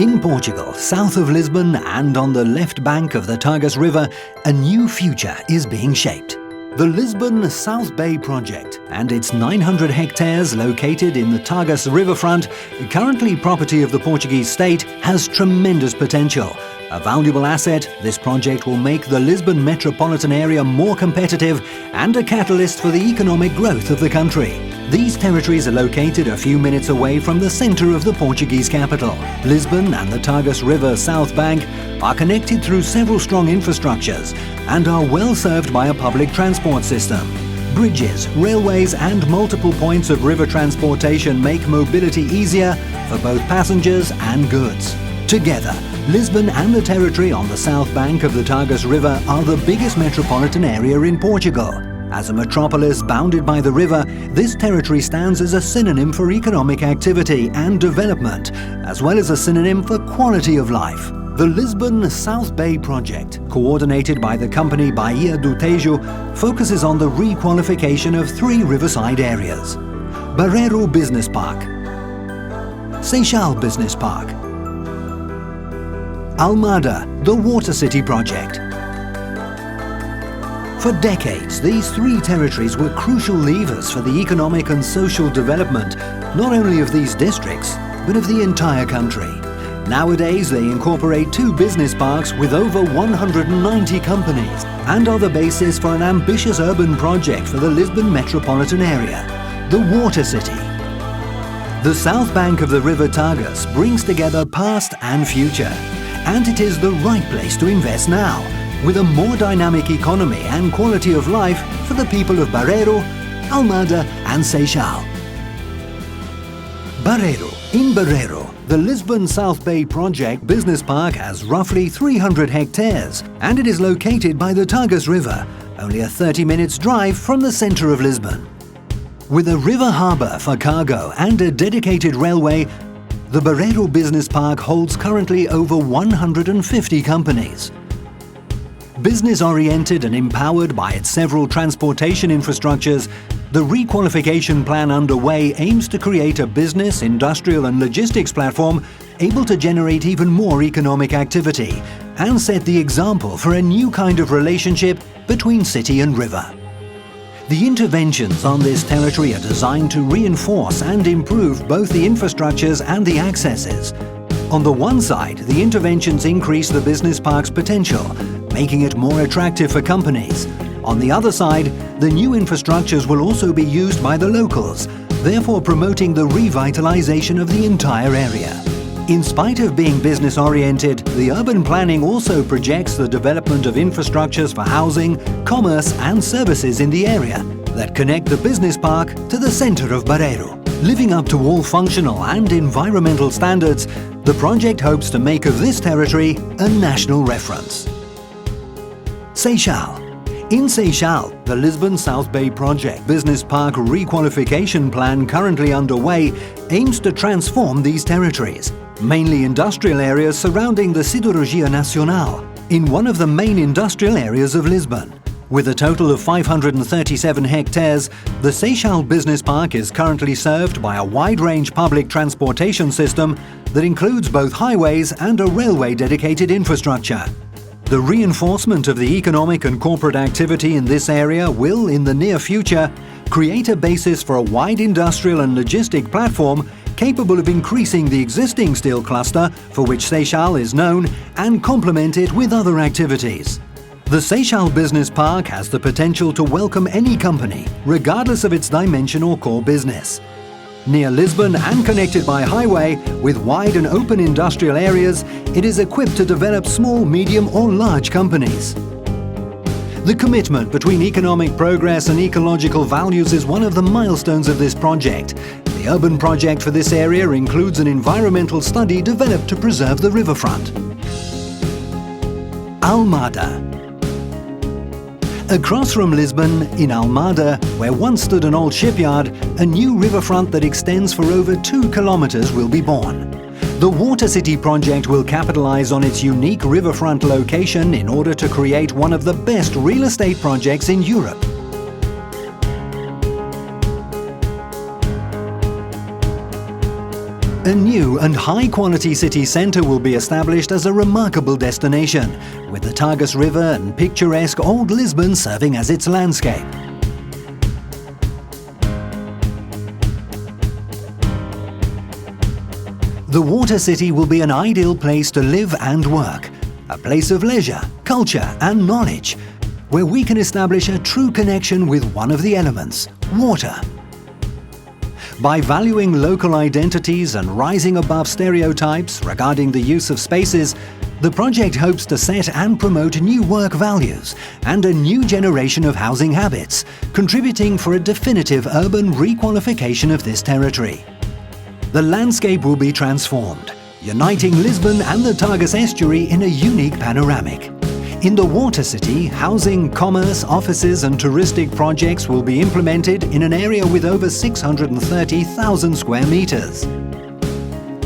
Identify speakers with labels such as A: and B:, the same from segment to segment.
A: In Portugal, south of Lisbon and on the left bank of the Tagus River, a new future is being shaped. The Lisbon South Bay project and its 900 hectares located in the Tagus riverfront, currently property of the Portuguese state, has tremendous potential. A valuable asset, this project will make the Lisbon metropolitan area more competitive and a catalyst for the economic growth of the country. These territories are located a few minutes away from the centre of the Portuguese capital. Lisbon and the Tagus River south bank are connected through several strong infrastructures and are well served by a public transport system. Bridges, railways and multiple points of river transportation make mobility easier for both passengers and goods. Together, Lisbon and the territory on the south bank of the Tagus River are the biggest metropolitan area in Portugal. As a metropolis bounded by the river, this territory stands as a synonym for economic activity and development, as well as a synonym for quality of life. The Lisbon South Bay project, coordinated by the company Bahia do Tejo, focuses on the requalification of 3 riverside areas: Barreiro Business Park, Seixal Business Park, Almada, the Water City project. For decades, these 3 territories were crucial levers for the economic and social development, not only of these districts, but of the entire country. Nowadays, they incorporate 2 business parks with over 190 companies and are the basis for an ambitious urban project for the Lisbon metropolitan area, the Water City. The south bank of the River Tagus brings together past and future, and it is the right place to invest now, with a more dynamic economy and quality of life for the people of Barreiro, Almada and Seixal. Barreiro. In Barreiro, the Lisbon South Bay project business park has roughly 300 hectares and it is located by the Tagus River, only a 30 minutes drive from the centre of Lisbon. With a river harbour for cargo and a dedicated railway, the Barreiro Business Park holds currently over 150 companies. Business-oriented and empowered by its several transportation infrastructures, the requalification plan underway aims to create a business, industrial and logistics platform able to generate even more economic activity and set the example for a new kind of relationship between city and river. The interventions on this territory are designed to reinforce and improve both the infrastructures and the accesses. On the one side, the interventions increase the business park's potential, making it more attractive for companies. On the other side, the new infrastructures will also be used by the locals, therefore promoting the revitalization of the entire area. In spite of being business-oriented, the urban planning also projects the development of infrastructures for housing, commerce and services in the area that connect the business park to the centre of Barreiro. Living up to all functional and environmental standards, the project hopes to make of this territory a national reference. Seixal. In Seixal, the Lisbon South Bay project business park requalification plan currently underway aims to transform these territories, mainly industrial areas surrounding the Regio Nacional, in one of the main industrial areas of Lisbon. With a total of 537 hectares, the Seixal Business Park is currently served by a wide-range public transportation system that includes both highways and a railway-dedicated infrastructure. The reinforcement of the economic and corporate activity in this area will, in the near future, create a basis for a wide industrial and logistic platform capable of increasing the existing steel cluster for which Seixal is known and complement it with other activities. The Seixal Business Park has the potential to welcome any company, regardless of its dimension or core business. Near Lisbon and connected by highway, with wide and open industrial areas, it is equipped to develop small, medium or large companies. The commitment between economic progress and ecological values is one of the milestones of this project. The urban project for this area includes an environmental study developed to preserve the riverfront. Almada. Across from Lisbon, in Almada, where once stood an old shipyard, a new riverfront that extends for over 2 kilometers will be born. The Water City project will capitalize on its unique riverfront location in order to create one of the best real estate projects in Europe. A new and high-quality city centre will be established as a remarkable destination, with the Tagus River and picturesque Old Lisbon serving as its landscape. The Water City will be an ideal place to live and work, a place of leisure, culture and knowledge, where we can establish a true connection with one of the elements, water. By valuing local identities and rising above stereotypes regarding the use of spaces, the project hopes to set and promote new work values and a new generation of housing habits, contributing for a definitive urban requalification of this territory. The landscape will be transformed, uniting Lisbon and the Tagus estuary in a unique panoramic. In the Water City, housing, commerce, offices and touristic projects will be implemented in an area with over 630,000 square meters.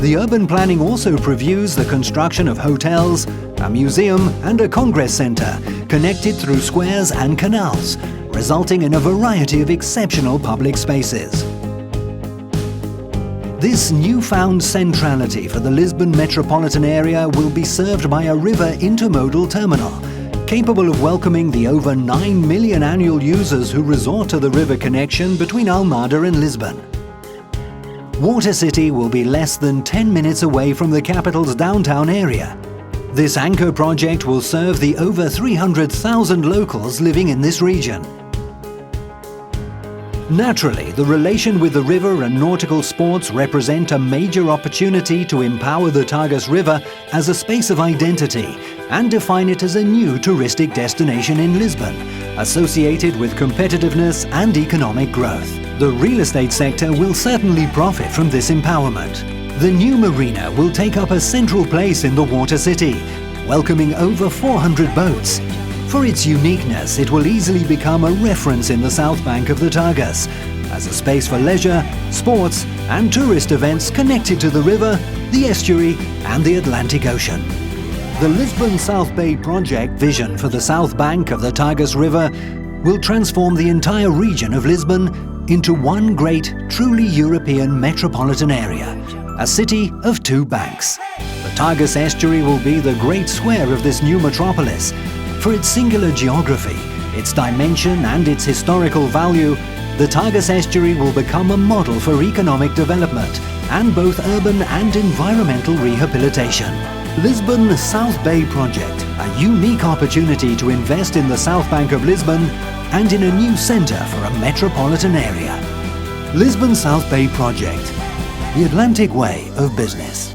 A: The urban planning also previews the construction of hotels, a museum and a congress centre, connected through squares and canals, resulting in a variety of exceptional public spaces. This newfound centrality for the Lisbon metropolitan area will be served by a river intermodal terminal, capable of welcoming the over 9 million annual users who resort to the river connection between Almada and Lisbon. Water City will be less than 10 minutes away from the capital's downtown area. This anchor project will serve the over 300,000 locals living in this region. Naturally, the relation with the river and nautical sports represent a major opportunity to empower the Tagus River as a space of identity and define it as a new touristic destination in Lisbon, associated with competitiveness and economic growth. The real estate sector will certainly profit from this empowerment. The new marina will take up a central place in the Water City, welcoming over 400 boats. For its uniqueness, it will easily become a reference in the south bank of the Tagus, as a space for leisure, sports and tourist events connected to the river, the estuary and the Atlantic Ocean. The Lisbon South Bay project vision for the south bank of the Tagus River will transform the entire region of Lisbon into one great, truly European metropolitan area, a city of two banks. The Tagus estuary will be the great square of this new metropolis. For its singular geography, its dimension and its historical value, the Tagus estuary will become a model for economic development and both urban and environmental rehabilitation. Lisbon South Bay project, a unique opportunity to invest in the south bank of Lisbon and in a new centre for a metropolitan area. Lisbon South Bay project, the Atlantic way of business.